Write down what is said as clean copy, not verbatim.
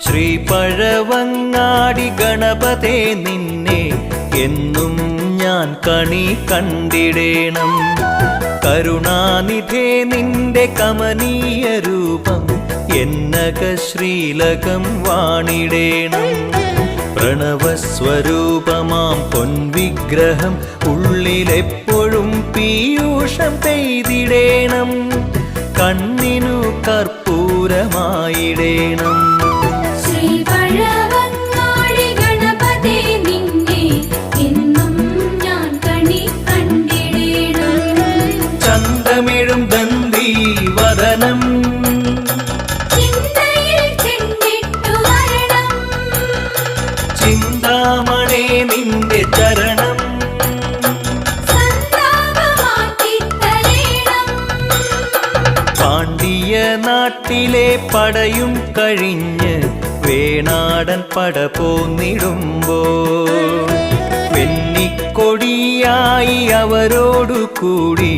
ശ്രീ പഴവങ്ങാടി ഗണപതേ നിന്നെ എന്നും ഞാൻ കണി കണ്ടിടേണം. കരുണാനിധേ നിന്റെ കമനീയ രൂപം എന്നക ശ്രീലകം വാണിടേണം. പ്രണവസ്വരൂപമാം പൊൻവിഗ്രഹം ഉള്ളിലെപ്പോഴും പീയൂഷം പെയ്തിടേണം. കണ്ണിനു കർപ്പൂരമായിടേണം. ചന്തമിഴും ദന്തി വദനം ചിന്താമണേ നിന്റെ ചരണം പാണ്ഡ്യ നാട്ടിലെ പടയും കഴിഞ്ഞ് വേണാടൻ പട പോന്നിടുമ്പോൾ വെന്നിക്കൊടിയായി അവരോടു കൂടി